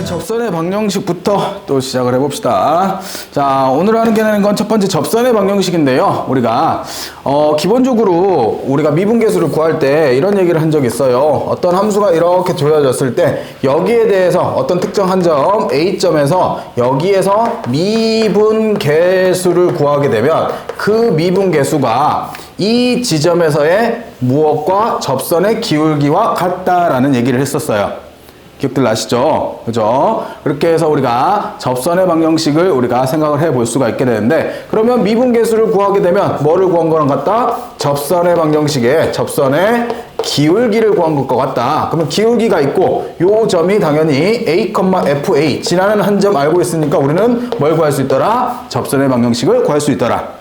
접선의 방정식부터 또 시작을 해봅시다. 자, 오늘 하는 건 첫 번째 접선의 방정식인데요. 우리가 기본적으로 우리가 미분계수를 구할 때 이런 얘기를 한 적이 있어요. 어떤 함수가 이렇게 조여졌을 때 여기에 대해서 어떤 특정 한 점 A점에서 여기에서 미분계수를 구하게 되면 그 미분계수가 이 지점에서의 무엇과 접선의 기울기와 같다라는 얘기를 했었어요. 기억들 나시죠? 그죠? 그렇게 해서 우리가 접선의 방정식을 우리가 생각을 해볼 수가 있게 되는데, 그러면 미분계수를 구하게 되면 뭐를 구한 거랑 같다? 접선의 방정식에 접선의 기울기를 구한 것과 같다. 그러면 기울기가 있고 요 점이 당연히 A, FA 지나는 한 점 알고 있으니까 우리는 뭘 구할 수 있더라? 접선의 방정식을 구할 수 있더라.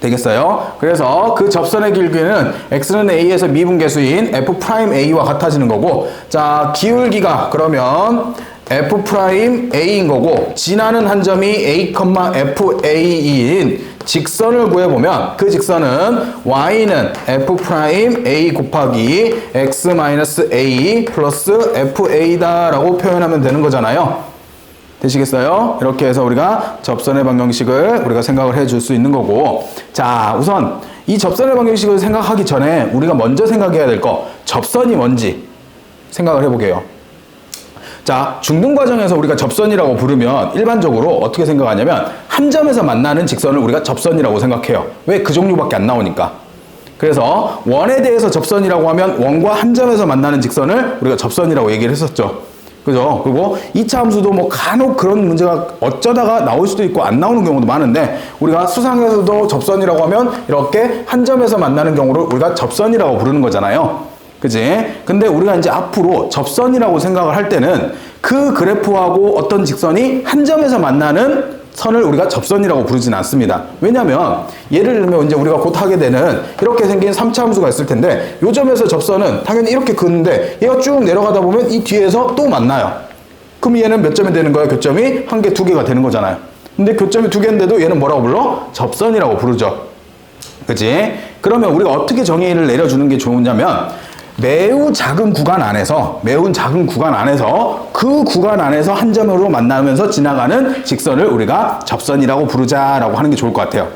되겠어요? 그래서 그 접선의 기울기는 x는 a에서 미분계수인 f'a와 같아지는 거고, 자, 기울기가 그러면 f'a인 거고, 지나는 한 점이 a, fa인 직선을 구해보면 그 직선은 y는 f'a 곱하기 x-a 플러스 fa다 라고 표현하면 되는 거잖아요. 되시겠어요? 이렇게 해서 우리가 접선의 방정식을 우리가 생각을 해줄 수 있는 거고, 자, 우선 이 접선의 방정식을 생각하기 전에 우리가 먼저 생각해야 될 거, 접선이 뭔지 생각을 해보게요. 자, 중등 과정에서 우리가 접선이라고 부르면 일반적으로 어떻게 생각하냐면 한 점에서 만나는 직선을 우리가 접선이라고 생각해요. 왜? 그 종류밖에 안 나오니까. 그래서 원에 대해서 접선이라고 하면 원과 한 점에서 만나는 직선을 우리가 접선이라고 얘기를 했었죠. 그죠? 그리고 2차 함수도 뭐 간혹 그런 문제가 어쩌다가 나올 수도 있고 안 나오는 경우도 많은데, 우리가 수상에서도 접선이라고 하면 이렇게 한 점에서 만나는 경우를 우리가 접선이라고 부르는 거잖아요. 그지? 근데 우리가 이제 앞으로 접선이라고 생각을 할 때는 그 그래프하고 어떤 직선이 한 점에서 만나는 선을 우리가 접선이라고 부르진 않습니다. 왜냐면 예를 들면 이제 우리가 곧 하게 되는 이렇게 생긴 3차 함수가 있을 텐데, 요 점에서 접선은 당연히 이렇게 긋는데 얘가 쭉 내려가다 보면 이 뒤에서 또 만나요. 그럼 얘는 몇 점이 되는 거야? 교점이 한 개, 두 개가 되는 거잖아요. 근데 교점이 두 개인데도 얘는 뭐라고 불러? 접선이라고 부르죠. 그치? 그러면 우리가 어떻게 정의를 내려주는 게 좋으냐면, 매우 작은 구간 안에서 그 구간 안에서 한 점으로 만나면서 지나가는 직선을 우리가 접선이라고 부르자라고 하는 게 좋을 것 같아요.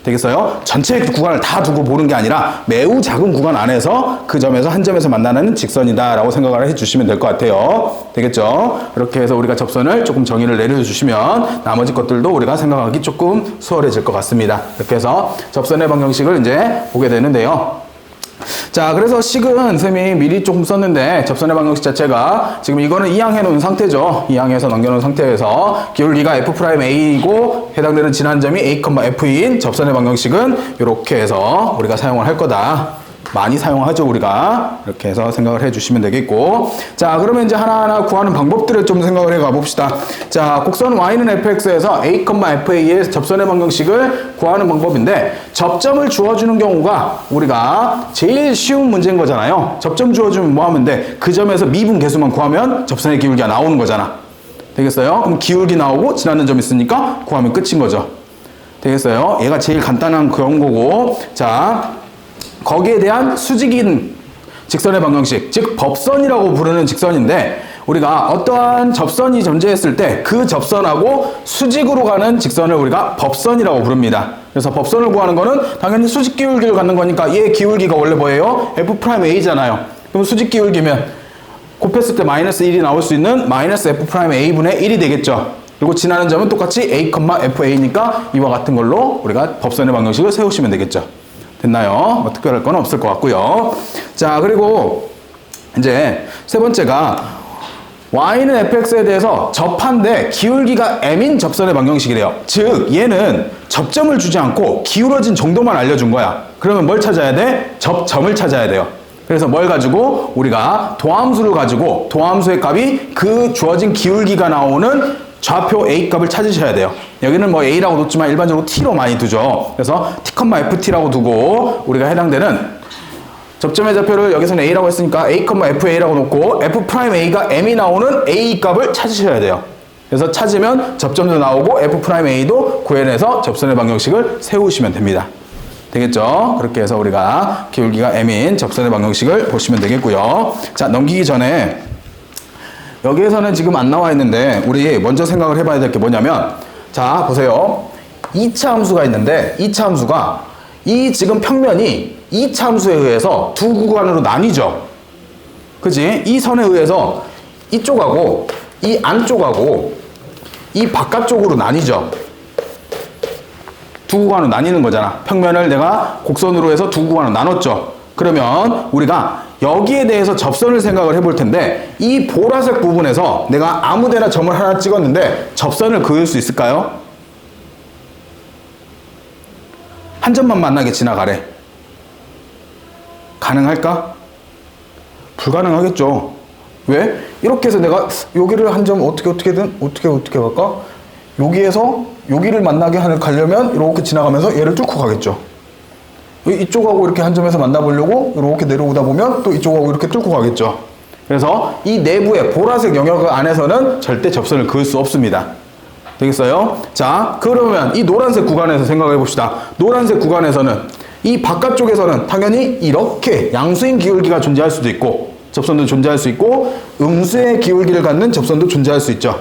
되겠어요? 전체 구간을 다 두고 보는 게 아니라 매우 작은 구간 안에서 그 점에서 한 점에서 만나는 직선이다라고 생각을 해주시면 될 것 같아요. 되겠죠? 그렇게 해서 우리가 접선을 조금 정의를 내려주시면 나머지 것들도 우리가 생각하기 조금 수월해질 것 같습니다. 이렇게 해서 접선의 방정식을 이제 보게 되는데요. 자, 그래서 식은 쌤이 미리 조금 썼는데, 접선의 방정식 자체가 지금 이거는 이항해 놓은 상태죠. 이항해서 넘겨놓은 상태에서 기울기가 f'a이고 해당되는 지난 점이 a, f인 접선의 방정식은 이렇게 해서 우리가 사용을 할 거다. 많이 사용하죠, 우리가. 이렇게 해서 생각을 해주시면 되겠고, 자, 그러면 이제 하나하나 구하는 방법들을 좀 생각을 해 가봅시다. 자, 곡선 y는 fx에서 a, fa의 접선의 방정식을 구하는 방법인데, 접점을 주어주는 경우가 우리가 제일 쉬운 문제인 거잖아요. 접점 주어주면 뭐 하면 돼? 그 점에서 미분계수만 구하면 접선의 기울기가 나오는 거잖아. 되겠어요? 그럼 기울기 나오고 지나는 점 있으니까 구하면 끝인 거죠. 되겠어요? 얘가 제일 간단한 그런 거고, 자, 거기에 대한 수직인 직선의 방정식, 즉 법선이라고 부르는 직선인데, 우리가 어떠한 접선이 존재했을 때 그 접선하고 수직으로 가는 직선을 우리가 법선이라고 부릅니다. 그래서 법선을 구하는 거는 당연히 수직 기울기를 갖는 거니까 얘 기울기가 원래 뭐예요? f'a잖아요. 그럼 수직 기울기면 곱했을 때 마이너스 1이 나올 수 있는 마이너스 f'a분의 1이 되겠죠. 그리고 지나는 점은 똑같이 a, fa니까 이와 같은 걸로 우리가 법선의 방정식을 세우시면 되겠죠. 됐나요? 뭐 특별할 건 없을 것 같고요. 자, 그리고 이제 세 번째가 y는 fx에 대해서 접한데 기울기가 m인 접선의 방정식이래요. 즉 얘는 접점을 주지 않고 기울어진 정도만 알려준 거야. 그러면 뭘 찾아야 돼? 접점을 찾아야 돼요. 그래서 뭘 가지고 우리가 도함수를 가지고 도함수의 값이 그 주어진 기울기가 나오는 좌표 A 값을 찾으셔야 돼요. 여기는 뭐 A라고 놓지만 일반적으로 T로 많이 두죠. 그래서 T, FT라고 두고 우리가 해당되는 접점의 좌표를 여기서는 A라고 했으니까 A, FA라고 놓고 F'A가 M이 나오는 A 값을 찾으셔야 돼요. 그래서 찾으면 접점도 나오고 F'A도 구해내서 접선의 방정식을 세우시면 됩니다. 되겠죠? 그렇게 해서 우리가 기울기가 M인 접선의 방정식을 보시면 되겠고요. 자, 넘기기 전에 여기에서는 지금 안 나와 있는데 우리 먼저 생각을 해봐야 될 게 뭐냐면, 자 보세요. 2차 함수가 있는데 2차 함수가 이 지금 평면이 2차 함수에 의해서 두 구간으로 나뉘죠. 그지? 이 선에 의해서 이쪽하고 이 안쪽하고 이 바깥쪽으로 나뉘죠. 두 구간으로 나뉘는 거잖아. 평면을 내가 곡선으로 해서 두 구간으로 나눴죠. 그러면 우리가 여기에 대해서 접선을 생각을 해볼 텐데, 이 보라색 부분에서 내가 아무데나 점을 하나 찍었는데 접선을 그을 수 있을까요? 한 점만 만나게 지나가래. 가능할까? 불가능하겠죠. 왜? 이렇게 해서 내가 여기를 한 점 어떻게든 어떻게 갈까? 여기에서 여기를 만나게 가려면 이렇게 지나가면서 얘를 뚫고 가겠죠. 이쪽하고 이렇게 한 점에서 만나보려고 이렇게 내려오다 보면 또 이쪽하고 이렇게 뚫고 가겠죠. 그래서 이 내부의 보라색 영역 안에서는 절대 접선을 그을 수 없습니다. 되겠어요? 자, 그러면 이 노란색 구간에서 생각해 봅시다. 노란색 구간에서는 이 바깥쪽에서는 당연히 이렇게 양수인 기울기가 존재할 수도 있고, 접선도 존재할 수 있고, 음수의 기울기를 갖는 접선도 존재할 수 있죠.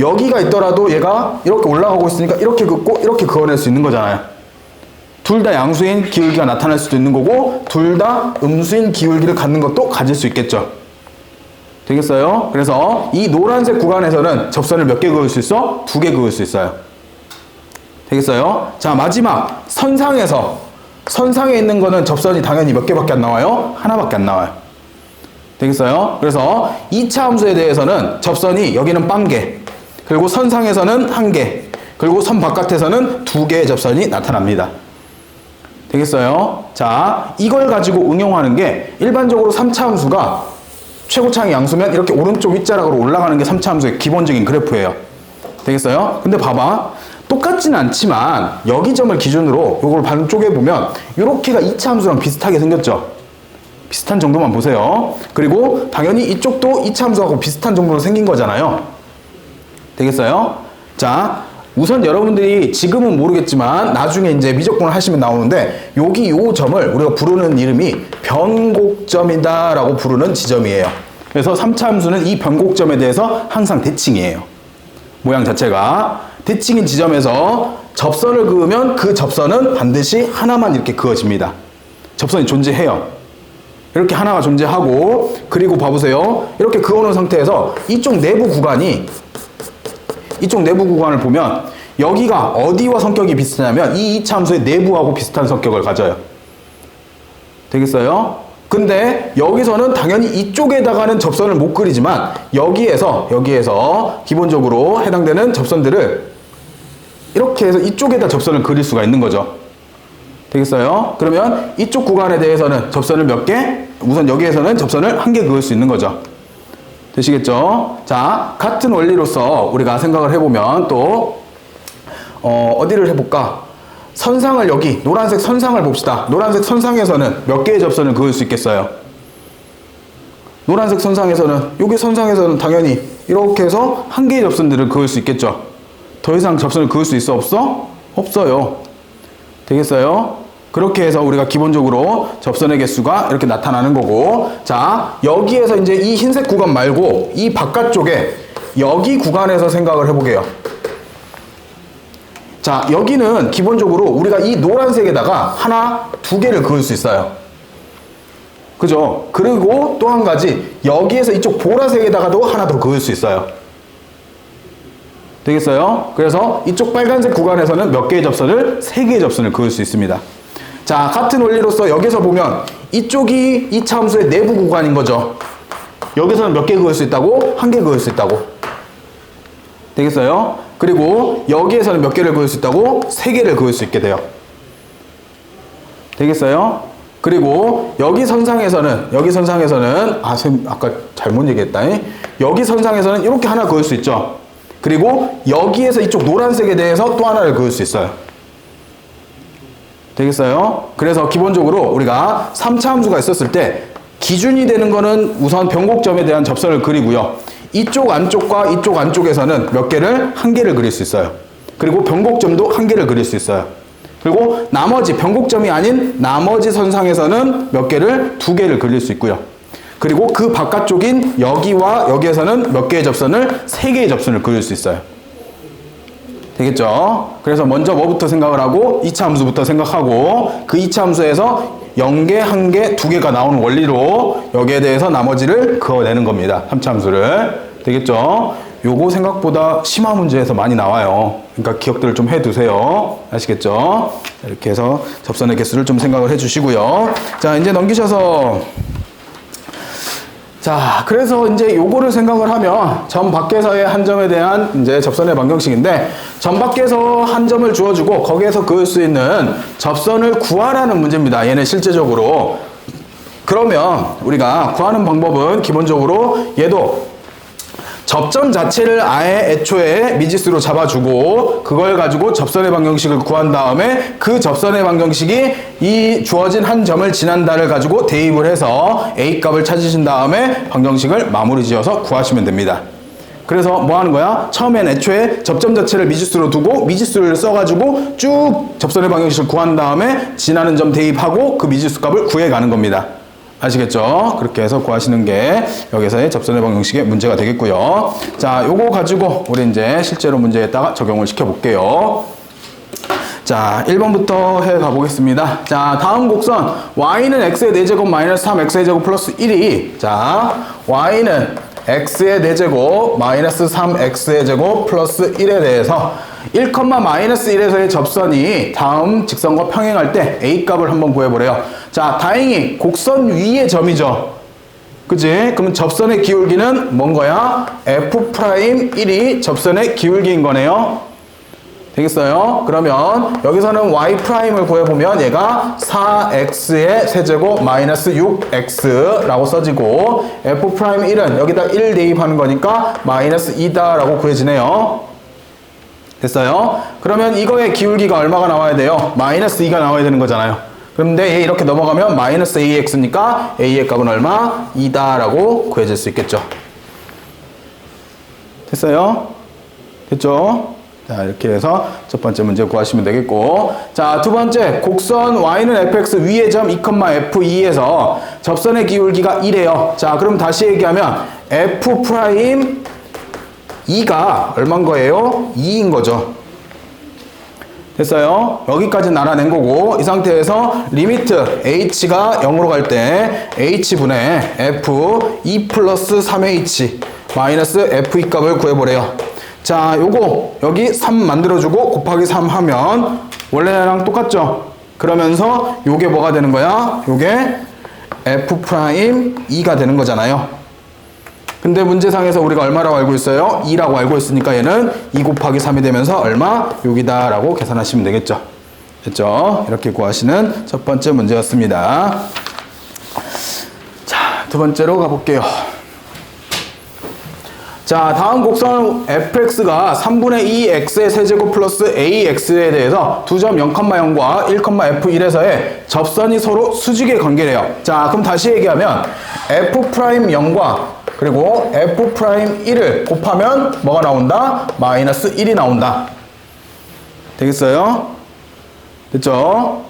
여기가 있더라도 얘가 이렇게 올라가고 있으니까 이렇게 긋고 이렇게 그어낼 수 있는 거잖아요. 둘 다 양수인 기울기가 나타날 수도 있는 거고, 둘 다 음수인 기울기를 갖는 것도 가질 수 있겠죠. 되겠어요? 그래서 이 노란색 구간에서는 접선을 몇 개 그을 수 있어? 2개 그을 수 있어요. 되겠어요? 자, 마지막 선상에 있는 거는 접선이 당연히 몇 개밖에 안 나와요? 하나밖에 안 나와요. 되겠어요? 그래서 2차 함수에 대해서는 접선이 여기는 0개, 그리고 선상에서는 1개, 그리고 선 바깥에서는 2개의 접선이 나타납니다. 되겠어요? 자, 이걸 가지고 응용하는 게, 일반적으로 3차 함수가 최고차항의 양수면 이렇게 오른쪽 윗자락으로 올라가는 게 3차 함수의 기본적인 그래프예요. 되겠어요? 근데 봐봐. 똑같진 않지만 여기 점을 기준으로 이걸 반쪽에 보면 이렇게가 2차 함수랑 비슷하게 생겼죠. 비슷한 정도만 보세요. 그리고 당연히 이쪽도 2차 함수하고 비슷한 정도로 생긴 거잖아요. 되겠어요? 자, 우선 여러분들이 지금은 모르겠지만 나중에 이제 미적분을 하시면 나오는데, 여기 요 점을 우리가 부르는 이름이 변곡점이다 라고 부르는 지점이에요. 그래서 3차 함수는 이 변곡점에 대해서 항상 대칭이에요. 모양 자체가 대칭인 지점에서 접선을 그으면 그 접선은 반드시 하나만 이렇게 그어집니다. 접선이 존재해요. 이렇게 하나가 존재하고, 그리고 봐보세요. 이렇게 그어놓은 상태에서 이쪽 내부 구간을 보면 여기가 어디와 성격이 비슷하냐면 이 2차 함수의 내부하고 비슷한 성격을 가져요. 되겠어요? 근데 여기서는 당연히 이쪽에다가는 접선을 못 그리지만 여기에서 기본적으로 해당되는 접선들을 이렇게 해서 이쪽에다 접선을 그릴 수가 있는 거죠. 되겠어요? 그러면 이쪽 구간에 대해서는 접선을 몇 개? 우선 여기에서는 접선을 1개 그을 수 있는 거죠. 되시겠죠? 자, 같은 원리로서 우리가 생각을 해보면 또 어디를 해볼까? 선상을 여기 노란색 선상을 봅시다. 노란색 선상에서는 몇 개의 접선을 그을 수 있겠어요? 노란색 선상에서는, 여기 선상에서는 당연히 이렇게 해서 1개의 접선들을 그을 수 있겠죠. 더 이상 접선을 그을 수 있어? 없어? 없어요. 되겠어요? 그렇게 해서 우리가 기본적으로 접선의 개수가 이렇게 나타나는 거고, 자, 여기에서 이제 이 흰색 구간 말고 이 바깥쪽에 여기 구간에서 생각을 해보게요. 자, 여기는 기본적으로 우리가 이 노란색에다가 하나, 2개를 그을 수 있어요. 그죠? 그리고 또 한 가지, 여기에서 이쪽 보라색에다가도 하나 더 그을 수 있어요. 되겠어요? 그래서 이쪽 빨간색 구간에서는 몇 개의 접선을? 3개의 접선을 그을 수 있습니다. 자, 같은 원리로서 여기서 보면 이쪽이 2차 함수의 내부 구간인 거죠. 여기서는 몇 개 그을 수 있다고? 1개 그을 수 있다고. 되겠어요? 그리고 여기에서는 몇 개를 그을 수 있다고? 3개를 그을 수 있게 돼요. 되겠어요? 그리고 여기 선상에서는 선생님 아까 잘못 얘기했다. 여기 선상에서는 이렇게 하나 그을 수 있죠. 그리고 여기에서 이쪽 노란색에 대해서 또 하나를 그을 수 있어요. 되겠어요? 그래서 기본적으로 우리가 3차 함수가 있었을 때 기준이 되는 거는 우선 변곡점에 대한 접선을 그리고요. 이쪽 안쪽과 이쪽 안쪽에서는 몇 개를? 1개를 그릴 수 있어요. 그리고 변곡점도 1개를 그릴 수 있어요. 그리고 나머지 변곡점이 아닌 나머지 선상에서는 몇 개를? 2개를 그릴 수 있고요. 그리고 그 바깥쪽인 여기와 여기에서는 몇 개의 접선을? 3개의 접선을 그릴 수 있어요. 되겠죠? 그래서 먼저 뭐부터 생각을 하고 2차 함수부터 생각하고 그 2차 함수에서 0개, 1개, 2개가 나오는 원리로 여기에 대해서 나머지를 그어내는 겁니다. 3차 함수를. 되겠죠? 요거 생각보다 심화 문제에서 많이 나와요. 그러니까 기억들을 좀 해두세요. 아시겠죠? 이렇게 해서 접선의 개수를 좀 생각을 해주시고요. 자, 이제 넘기셔서 자, 그래서 이제 요거를 생각을 하면 점 밖에서의 한 점에 대한 이제 접선의 방정식인데 점 밖에서 한 점을 주어주고 거기에서 그을 수 있는 접선을 구하라는 문제입니다. 얘는 실제적으로. 그러면 우리가 구하는 방법은 기본적으로 얘도 접점 자체를 아예 애초에 미지수로 잡아주고 그걸 가지고 접선의 방정식을 구한 다음에 그 접선의 방정식이 이 주어진 한 점을 지난다를 가지고 대입을 해서 A 값을 찾으신 다음에 방정식을 마무리 지어서 구하시면 됩니다. 그래서 뭐 하는 거야? 처음엔 애초에 접점 자체를 미지수로 두고 미지수를 써가지고 쭉 접선의 방정식을 구한 다음에 지나는 점 대입하고 그 미지수 값을 구해가는 겁니다. 아시겠죠? 그렇게 해서 구하시는 게 여기서의 접선의 방정식의 문제가 되겠고요. 자, 요거 가지고 우리 이제 실제로 문제에다가 적용을 시켜볼게요. 자, 1번부터 해 가보겠습니다. 자, 다음 곡선 y는 x의 4제곱 마이너스 3x의 제곱 플러스 1이 자, y는 x의 4제곱 마이너스 3x의 제곱 플러스 1에 대해서 1, 마이너스 1에서의 접선이 다음 직선과 평행할 때 A 값을 한번 구해보래요. 자, 다행히 곡선 위의 점이죠. 그치? 그럼 접선의 기울기는 뭔 거야? F'1이 접선의 기울기인 거네요. 되겠어요? 그러면 여기서는 y'을 구해보면 얘가 4x의 세제곱 마이너스 6x라고 써지고 F'1은 여기다 1 대입하는 거니까 마이너스 2다라고 구해지네요. 됐어요? 그러면 이거의 기울기가 얼마가 나와야 돼요? 마이너스 2가 나와야 되는 거잖아요. 그런데 얘 이렇게 넘어가면 마이너스 AX니까 A의 값은 얼마? 2다라고 구해질 수 있겠죠. 됐어요? 됐죠? 자, 이렇게 해서 첫 번째 문제 구하시면 되겠고 자, 두 번째 곡선 y는 fx 위의 점 2,f2에서 접선의 기울기가 1이에요. 자, 그럼 다시 얘기하면 f'2가 얼마인 거예요? 2인 거죠. 됐어요? 여기까지는 알아낸 거고 이 상태에서 리미트 h가 0으로 갈 때 h분의 f 2 플러스 3h 마이너스 f2 값을 구해보래요. 자, 요거 여기 3 만들어주고 곱하기 3 하면 원래랑 똑같죠? 그러면서 요게 뭐가 되는 거야? 요게 f'2가 되는 거잖아요. 근데 문제상에서 우리가 얼마라고 알고 있어요? 2라고 알고 있으니까 얘는 2 곱하기 3이 되면서 얼마? 6이다 라고 계산하시면 되겠죠. 됐죠? 이렇게 구하시는 첫 번째 문제였습니다. 자, 두 번째로 가볼게요. 자, 다음 곡선 fx가 3분의 2 x의 세제곱 플러스 ax에 대해서 두 점 0,0과 1,f1에서의 접선이 서로 수직의 관계래요. 자, 그럼 다시 얘기하면 f'0과 그리고 f'1을 곱하면 뭐가 나온다? 마이너스 1이 나온다. 되겠어요? 됐죠?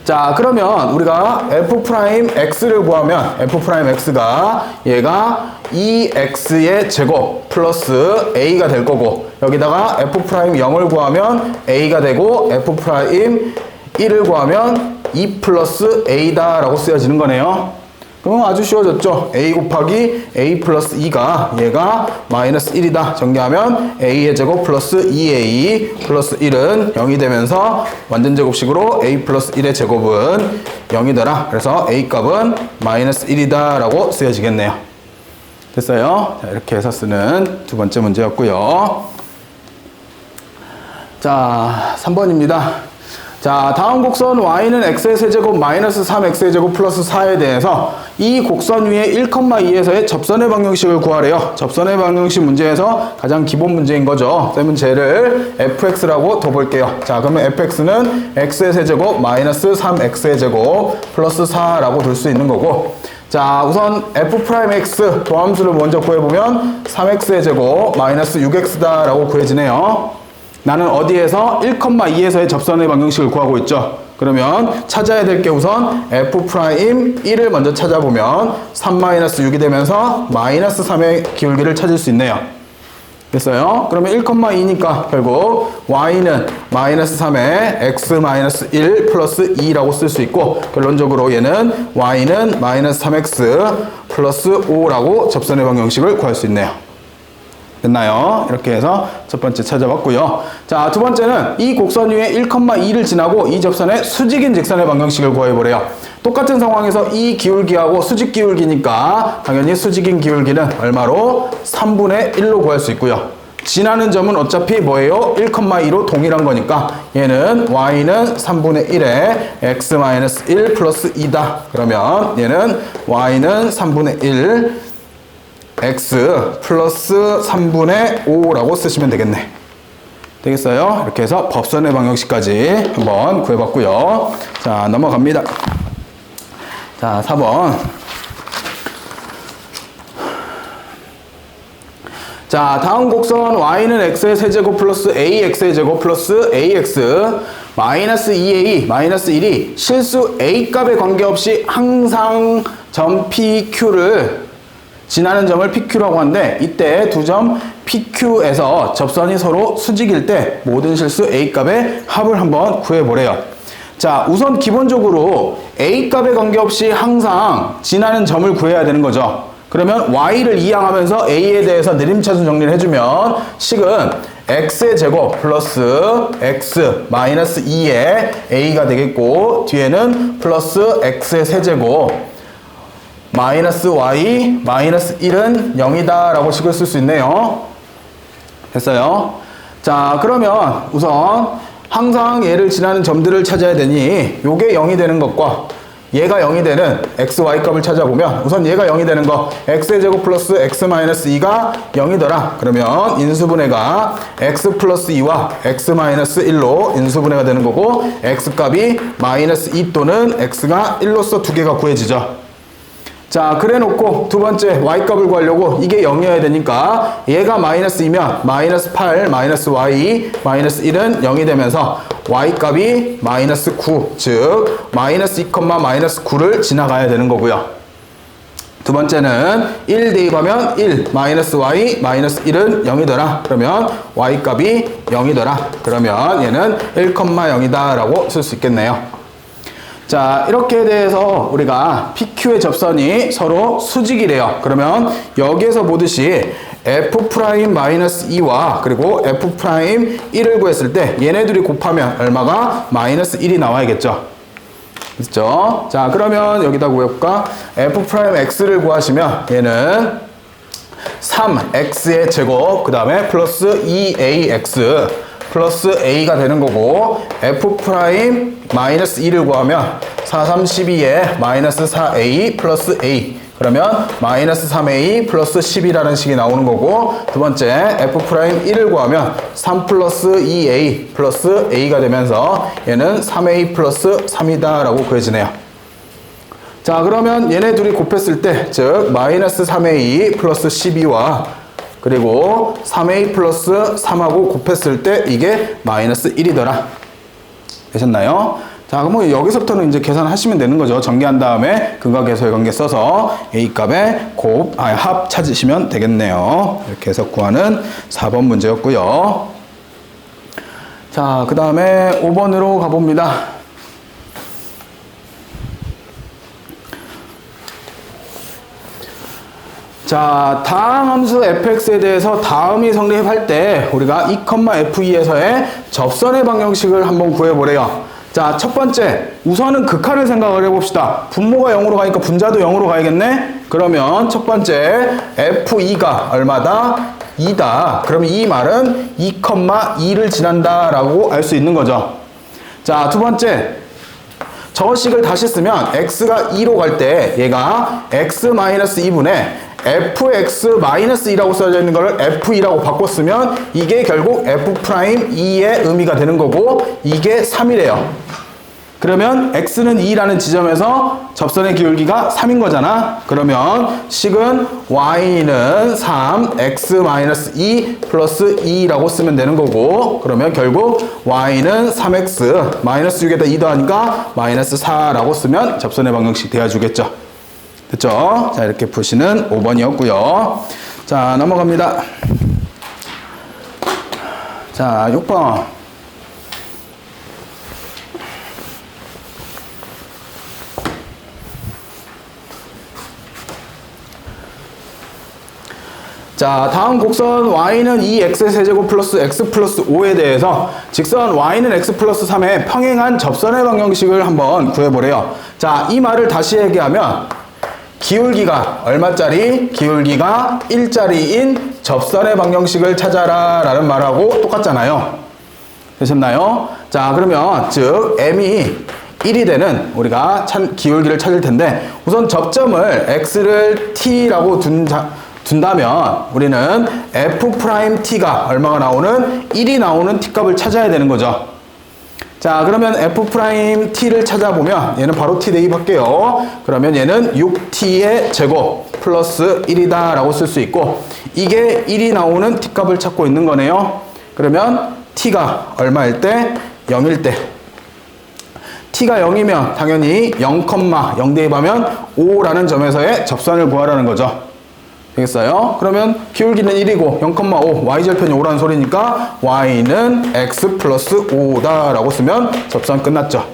자, 그러면 우리가 f'x를 구하면 f'x가 얘가 2x의 제곱 플러스 a가 될 거고 여기다가 f'0을 구하면 a가 되고 f'1을 구하면 2 플러스 a다 라고 쓰여지는 거네요. 그럼 아주 쉬워졌죠? a 곱하기 a 플러스 2가 얘가 마이너스 1이다. 정리하면 a의 제곱 플러스 2a 플러스 1은 0이 되면서 완전 제곱식으로 a 플러스 1의 제곱은 0이더라. 그래서 a 값은 마이너스 1이다 라고 쓰여지겠네요. 됐어요? 자, 이렇게 해서 쓰는 두 번째 문제였고요. 자, 3번입니다. 자, 다음 곡선 y는 x의 세제곱 마이너스 3x의 제곱 플러스 4에 대해서 이 곡선 위에 1,2에서의 접선의 방정식을 구하래요. 접선의 방정식 문제에서 가장 기본 문제인 거죠. 쌤은 쟤를 fx라고 둬볼게요. 자, 그러면 fx는 x의 세제곱 마이너스 3x의 제곱 플러스 4라고 둘 수 있는 거고 자, 우선 f'x 도함수를 먼저 구해보면 3x의 제곱 마이너스 6x다 라고 구해지네요. 나는 어디에서 1,2에서의 접선의 방정식을 구하고 있죠. 그러면 찾아야 될 게 우선 F'1을 먼저 찾아보면 3-6이 되면서 마이너스 3의 기울기를 찾을 수 있네요. 됐어요? 그러면 1,2니까 결국 y는 마이너스 3에 x-1 플러스 2라고 쓸 수 있고, 결론적으로 얘는 y는 마이너스 3x 플러스 5라고 접선의 방정식을 구할 수 있네요. 됐나요? 이렇게 해서 첫 번째 찾아봤고요. 자, 두 번째는 이 곡선 위에 1,2를 지나고 이 접선의 수직인 직선의 방정식을 구해보래요. 똑같은 상황에서 이 기울기하고 수직 기울기니까 당연히 수직인 기울기는 얼마로? 3분의 1로 구할 수 있고요. 지나는 점은 어차피 뭐예요? 1,2로 동일한 거니까 얘는 y는 3분의 1에 x-1 플러스 2다. 그러면 얘는 y는 3분의 1 x 플러스 3분의 5라고 쓰시면 되겠네. 되겠어요? 이렇게 해서 법선의 방정식까지 한번 구해봤고요. 자, 넘어갑니다. 자, 4번. 자, 다음 곡선 y는 x의 세제곱 플러스 ax의 제곱 플러스 ax 마이너스 2a 마이너스 1이 실수 a 값에 관계없이 항상 점 pq를 지나는 점을 PQ라고 하는데, 이때 두 점 PQ에서 접선이 서로 수직일 때 모든 실수 A값의 합을 한번 구해보래요. 자, 우선 기본적으로 A값에 관계없이 항상 지나는 점을 구해야 되는 거죠. 그러면 Y를 이항하면서 A에 대해서 내림차순 정리를 해주면 식은 X의 제곱 플러스 X 마이너스 2의 A가 되겠고, 뒤에는 플러스 X의 세제곱 마이너스 y 마이너스 1은 0이다 라고 식을 쓸 수 있네요. 됐어요? 자, 그러면 우선 항상 얘를 지나는 점들을 찾아야 되니 요게 0이 되는 것과 얘가 0이 되는 x, y 값을 찾아보면 우선 얘가 0이 되는 거 x의 제곱 플러스 x 마이너스 2가 0이더라. 그러면 인수분해가 x 플러스 2와 x 마이너스 1로 인수분해가 되는 거고, x 값이 마이너스 2 또는 x가 1로서 두 개가 구해지죠. 자, 그래 놓고 두 번째 y값을 구하려고 이게 0이어야 되니까 얘가 마이너스 2면 마이너스 8 마이너스 y 마이너스 1은 0이 되면서 y값이 마이너스 9, 즉 마이너스 2, 마이너스 9를 지나가야 되는 거고요. 두 번째는 1 대입하면 1 마이너스 y 마이너스 1은 0이더라. 그러면 y값이 0이더라. 그러면 얘는 1,0이다 라고 쓸 수 있겠네요. 자, 이렇게 돼서 우리가 PQ의 접선이 서로 수직이래요. 그러면 여기에서 보듯이 F'-2와 그리고 F'1을 구했을 때 얘네 둘이 곱하면 얼마가? 마이너스 1이 나와야겠죠. 그렇죠? 자, 그러면 여기다 구해볼까? F'X를 구하시면 얘는 3X의 제곱 그 다음에 플러스 2AX 플러스 A가 되는 거고, F' 마이너스 2를 구하면 4, 3, 12에 마이너스 4A 플러스 A, 그러면 마이너스 3A 플러스 10이라는 식이 나오는 거고, 두 번째 F'1을 구하면 3 플러스 2A 플러스 A가 되면서 얘는 3A 플러스 3이다 라고 구해지네요. 자, 그러면 얘네 둘이 곱했을 때, 즉 마이너스 3A 플러스 12와 그리고 3a 플러스 3하고 곱했을 때 이게 마이너스 1이더라. 되셨나요? 자, 그럼 여기서부터는 이제 계산하시면 되는 거죠. 전개한 다음에 근각계수의 관계 써서 a 값의 합 찾으시면 되겠네요. 이렇게 해서 구하는 4번 문제였고요. 자, 그 다음에 5번으로 가봅니다. 자, 다음 함수 fx에 대해서 다음이 성립할 때 우리가 2,f2에서의 접선의 방정식을 한번 구해보래요. 자, 첫 번째, 우선은 극한을 생각을 해봅시다. 분모가 0으로 가니까 분자도 0으로 가야겠네? 그러면 첫 번째 f2가 얼마다? 2다. 그러면 이 말은 2,2를 지난다 라고 알 수 있는 거죠. 자, 두 번째, 저 식을 다시 쓰면 x가 2로 갈 때 얘가 x-2분의 fx-2라고 써져 있는 걸 f2라고 바꿨으면 이게 결국 f'2의 의미가 되는 거고, 이게 3이래요. 그러면 x는 2라는 지점에서 접선의 기울기가 3인 거잖아. 그러면 식은 y는 3, x-2 플러스 2라고 쓰면 되는 거고, 그러면 결국 y는 3x 마이너스 6에다 2 더하니까 마이너스 4라고 쓰면 접선의 방정식 되어주겠죠. 됐죠? 자, 이렇게 푸시는 5번이었고요. 자, 넘어갑니다. 자, 6번. 자, 다음 곡선 y는 2x의 세제곱 플러스 x 플러스 5에 대해서 직선 y는 x 플러스 3의 평행한 접선의 방정식을 한번 구해보래요. 자, 이 말을 다시 얘기하면 기울기가 얼마짜리? 기울기가 1짜리인 접선의 방정식을 찾아라 라는 말하고 똑같잖아요. 되셨나요? 자, 그러면 즉 m이 1이 되는 우리가 기울기를 찾을 텐데, 우선 접점을 x를 t라고 둔다면 우리는 f't가 얼마가 나오는? 1이 나오는 t값을 찾아야 되는 거죠. 자, 그러면 f't를 찾아보면 얘는 바로 t 대입할게요. 그러면 얘는 6t의 제곱 플러스 1이다 라고 쓸 수 있고, 이게 1이 나오는 t값을 찾고 있는 거네요. 그러면 t가 얼마일 때? 0일 때. t가 0이면 당연히 0, 대입하면 5라는 점에서의 접선을 구하라는 거죠. 되겠어요? 그러면 기울기는 1이고 0,5 y절편이 5라는 소리니까 y는 x 플러스 5다 라고 쓰면 접선 끝났죠.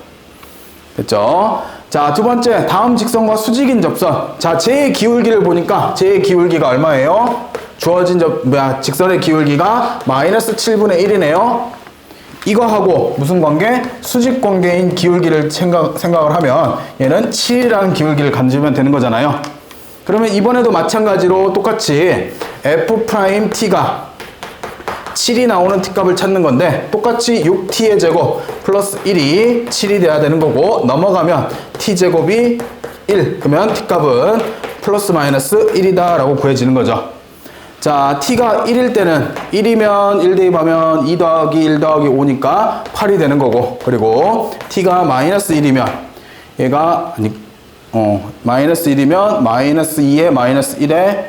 됐죠? 자, 두 번째, 다음 직선과 수직인 접선. 자, 제 기울기를 보니까 제 기울기가 얼마예요? 주어진 직선의 기울기가 마이너스 7분의 1이네요. 이거하고 무슨 관계? 수직 관계인 기울기를 생각을 하면 얘는 7이라는 기울기를 가지면 되는 거잖아요. 그러면 이번에도 마찬가지로 똑같이 f't가 7이 나오는 t값을 찾는 건데, 똑같이 6t의 제곱 플러스 1이 7이 돼야 되는 거고, 넘어가면 t제곱이 1, 그러면 t값은 플러스 마이너스 1이다 라고 구해지는 거죠. 자, t가 1일 때는 1이면 1 대입하면 2 더하기 1 더하기 5니까 8이 되는 거고, 그리고 t가 마이너스 1이면 얘가 마이너스 1이면 마이너스 2에 마이너스 1에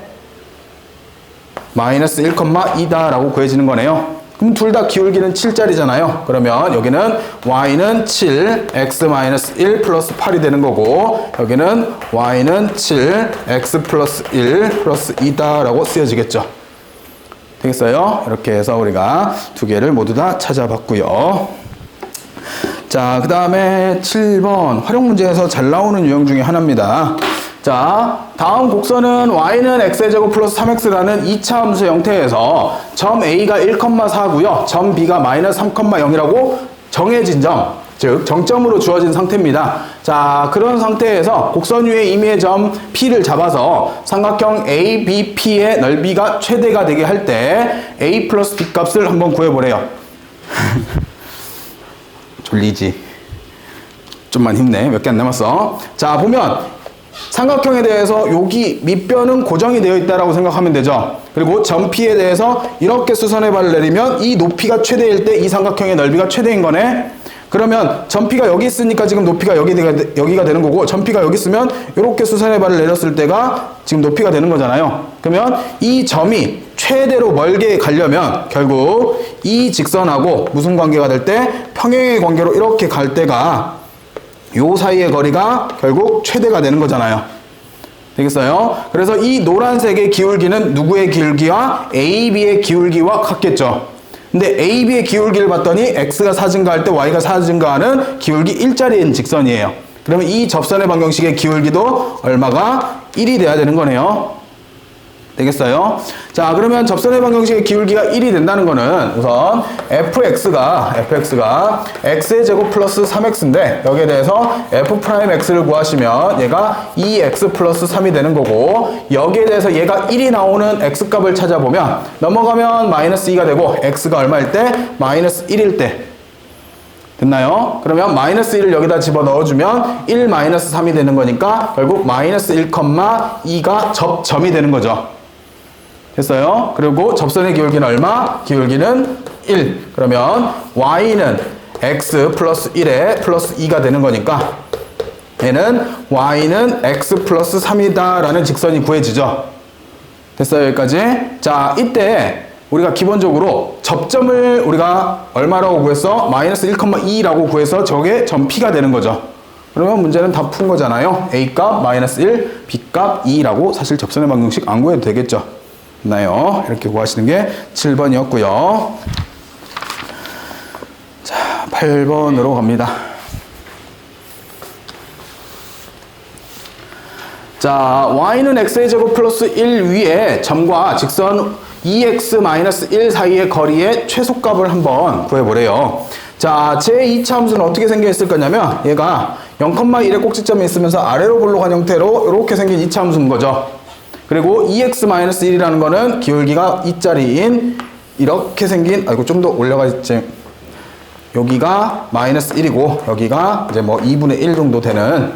마이너스 1,2다 라고 구해지는 거네요. 그럼 둘 다 기울기는 7짜리잖아요. 그러면 여기는 y는 7, x-1 플러스 8이 되는 거고, 여기는 y는 7, x 플러스 1 플러스 2다 라고 쓰여지겠죠. 되겠어요? 이렇게 해서 우리가 두 개를 모두 다 찾아봤고요. 자, 그 다음에 7번 활용 문제에서 잘 나오는 유형 중에 하나입니다. 자, 다음 곡선은 y는 x의 제곱 플러스 3x라는 2차 함수 형태에서 점 a가 1,4고요. 점 b가 마이너스 3,0이라고 정해진 점, 즉 정점으로 주어진 상태입니다. 자, 그런 상태에서 곡선 위의 임의의 점 P를 잡아서 삼각형 ABP의 넓이가 최대가 되게 할 때 A 플러스 B 값을 한번 구해보래요. 졸리지? 좀만 힘내. 몇 개 안 남았어. 자, 보면 삼각형에 대해서 여기 밑변은 고정이 되어 있다라고 생각하면 되죠. 그리고 점 P에 대해서 이렇게 수선의 발을 내리면 이 높이가 최대일 때 이 삼각형의 넓이가 최대인 거네. 그러면 점 P가 여기 있으니까 지금 높이가 여기가 되는 거고, 점 P가 여기 있으면 이렇게 수선의 발을 내렸을 때가 지금 높이가 되는 거잖아요. 그러면 이 점이 최대로 멀게 가려면 결국 이 직선하고 무슨 관계가 될 때? 평행의 관계로 이렇게 갈 때가 요 사이의 거리가 결국 최대가 되는 거잖아요. 되겠어요? 그래서 이 노란색의 기울기는 누구의 기울기와 AB의 기울기와 같겠죠. 근데 AB의 기울기를 봤더니 X가 4 증가할 때 Y가 4 증가하는 기울기 1짜리인 직선이에요. 그러면 이 접선의 방정식의 기울기도 얼마가? 1이 돼야 되는 거네요. 되겠어요? 자, 그러면 접선의 방정식의 기울기가 1이 된다는 거는 우선 fx가 x의 제곱 플러스 3x인데 여기에 대해서 f'x를 구하시면 얘가 2x 플러스 3이 되는 거고, 여기에 대해서 얘가 1이 나오는 x값을 찾아보면 넘어가면 마이너스 2가 되고, x가 얼마일 때? 마이너스 1일 때. 됐나요? 그러면 마이너스 1을 여기다 집어넣어주면 1 마이너스 3이 되는 거니까 결국 마이너스 1,2가 접점이 되는 거죠. 됐어요? 그리고 접선의 기울기는 얼마? 기울기는 1. 그러면 y는 x 플러스 1에 플러스 2가 되는 거니까 얘는 y는 x 플러스 3이다 라는 직선이 구해지죠. 됐어요, 여기까지? 자, 이때 우리가 기본적으로 접점을 우리가 얼마라고 구했어? 마이너스 1,2라고 구해서 저게 점 P가 되는 거죠. 그러면 문제는 다 푼 거잖아요. A값 마이너스 1, B값 2라고 사실 접선의 방정식 안 구해도 되겠죠. 됐나요? 이렇게 구하시는 게 7번이었고요. 자, 8번으로 갑니다. 자, y는 x의 제곱 플러스 1 위에 점과 직선 2x-1 사이의 거리의 최소값을 한번 구해보래요. 자, 제2차 함수는 어떻게 생겨 있을 거냐면 얘가 0,1의 꼭지점이 있으면서 아래로 볼록한 형태로 이렇게 생긴 2차 함수인 거죠. 그리고 2x-1이라는 거는 기울기가 2짜리인 이렇게 생긴, 아이고 좀 더 올려가 있지. 여기가 마이너스 1이고 여기가 이제 뭐 2분의 1 정도 되는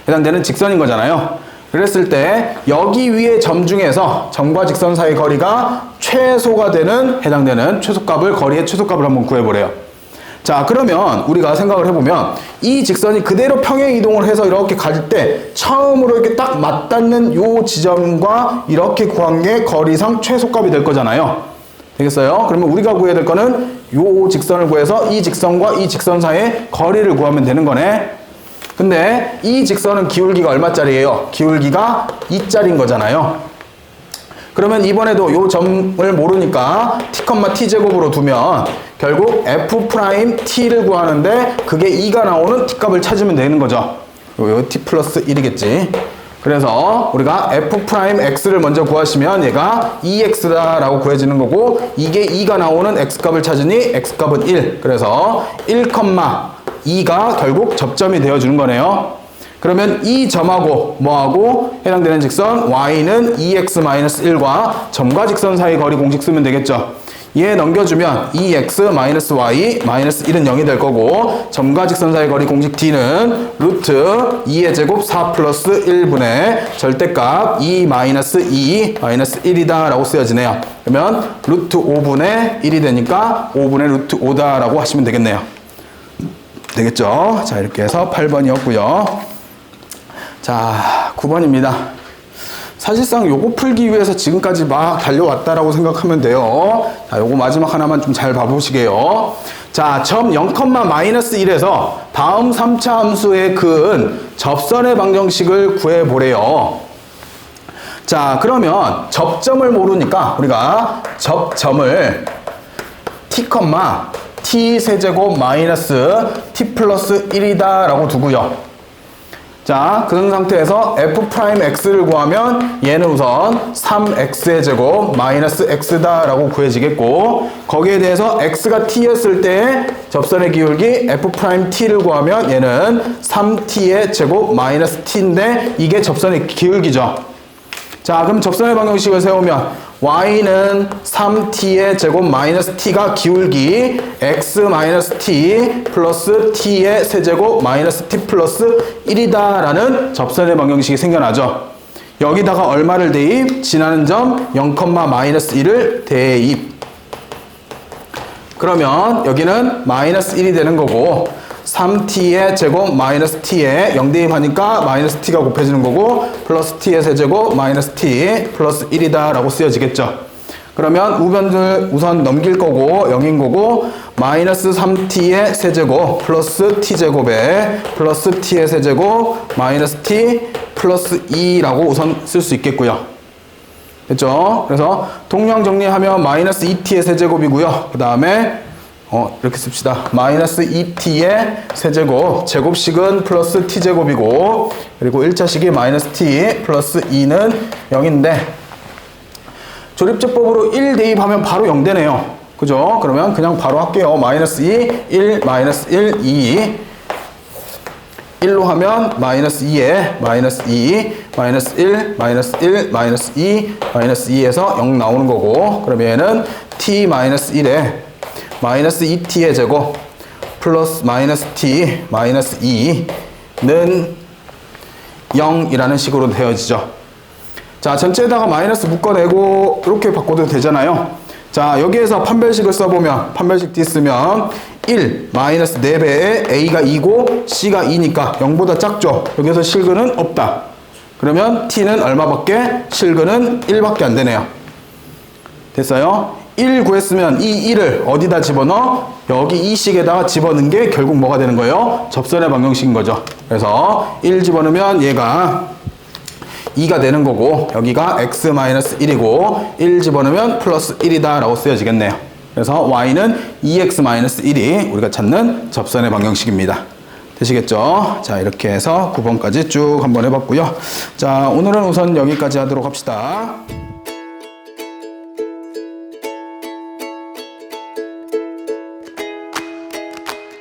해당되는 직선인 거잖아요. 그랬을 때 여기 위에 점 중에서 점과 직선 사이 거리가 최소가 되는 해당되는 최소값을 거리의 최소값을 한번 구해보래요. 자, 그러면 우리가 생각을 해보면 이 직선이 그대로 평행 이동을 해서 이렇게 갈 때 처음으로 이렇게 딱 맞닿는 요 지점과 이렇게 구한 게 거리상 최소값이 될 거잖아요. 되겠어요? 그러면 우리가 구해야 될 거는 요 직선을 구해서 이 직선과 이 직선 사이의 거리를 구하면 되는 거네. 근데 이 직선은 기울기가 얼마짜리예요? 기울기가 2짜리인 거잖아요. 그러면 이번에도 이 점을 모르니까 t,t제곱으로 두면 결국 f't를 구하는데 그게 2가 나오는 t값을 찾으면 되는 거죠. 요 t 플러스 1이겠지. 그래서 우리가 f'x를 먼저 구하시면 얘가 2x다 라고 구해지는 거고 이게 2가 나오는 x값을 찾으니 x값은 1. 그래서 1,2가 결국 접점이 되어주는 거네요. 그러면 이 점하고 뭐하고 해당되는 직선 y는 2x-1과 점과 직선 사이 거리 공식 쓰면 되겠죠. 얘 넘겨주면 2x-y 마이너스 1은 0이 될 거고 점과 직선 사이 거리 공식 d는 루트 2의 제곱 4 플러스 1분의 절대값 2 마이너스 2 마이너스 1이다 라고 쓰여지네요. 그러면 루트 5분의 1이 되니까 5분의 루트 5다 라고 하시면 되겠네요. 되겠죠? 자, 이렇게 해서 8번이었고요. 자, 9번입니다. 사실상 요거 풀기 위해서 지금까지 막 달려왔다라고 생각하면 돼요. 자, 요거 마지막 하나만 좀 잘 봐보시게요. 자, 점 0,-1에서 다음 3차 함수에 그은 접선의 방정식을 구해보래요. 자, 그러면 접점을 모르니까 우리가 접점을 t, 세제곱 마이너스 t 플러스 1이다 라고 두고요. 자, 그런 상태에서 f'x를 구하면 얘는 우선 3x의 제곱 마이너스 x다 라고 구해지겠고 거기에 대해서 x가 t였을 때 접선의 기울기 f't를 구하면 얘는 3t의 제곱 마이너스 t인데 이게 접선의 기울기죠. 자, 그럼 접선의 방정식을 세우면 y는 3t의 제곱 마이너스 t가 기울기 x 마이너스 t 플러스 t의 세제곱 마이너스 t 플러스 1이다 라는 접선의 방정식이 생겨나죠. 여기다가 얼마를 대입? 지나는 점 0,-1을 대입. 그러면 여기는 마이너스 1이 되는 거고 3t의 제곱 마이너스 t에 0 대입하니까 마이너스 t가 곱해지는 거고 플러스 t의 세제곱 마이너스 t 플러스 1이다 라고 쓰여지겠죠. 그러면 우변을 우선 넘길 거고 0인 거고 마이너스 3t의 세제곱 플러스 t제곱에 플러스 t의 세제곱 마이너스 t 플러스 2라고 우선 쓸 수 있겠고요. 됐죠? 그래서 동량 정리하면 마이너스 2t의 세제곱이고요. 그 다음에 이렇게 씁시다. 마이너스 2t의 세제곱, 제곱식은 플러스 t제곱이고 그리고 1차식이 마이너스 t 플러스 2는 0인데 조립제법으로 1 대입하면 바로 0 되네요. 그죠? 그러면 그냥 바로 할게요. 마이너스 2, 1, 마이너스 1, 2 1로 하면 마이너스 2에 마이너스 2, 마이너스 1, 마이너스 1, 마이너스 2, 마이너스 2에서 0 나오는 거고 그러면 얘는 t 마이너스 1에 마이너스 2t의 제곱 플러스 마이너스 t 마이너스 2는 0이라는 식으로 되어지죠. 자, 전체에다가 마이너스 묶어내고 이렇게 바꿔도 되잖아요. 자, 여기에서 판별식을 써보면 판별식 D 쓰면 1 마이너스 4배에 a가 2고 c가 2니까 0보다 작죠. 여기서 실근은 없다. 그러면 t는 얼마밖에? 실근은 1밖에 안 되네요. 됐어요? 1 구했으면 이 1을 어디다 집어넣어? 여기 이 식에다가 집어넣은 게 결국 뭐가 되는 거예요? 접선의 방정식인 거죠. 그래서 1 집어넣으면 얘가 2가 되는 거고 여기가 x-1이고 1 집어넣으면 플러스 1이다 라고 쓰여지겠네요. 그래서 y는 2x-1이 우리가 찾는 접선의 방정식입니다. 되시겠죠? 자, 이렇게 해서 9번까지 쭉 한번 해봤고요. 자, 오늘은 우선 여기까지 하도록 합시다.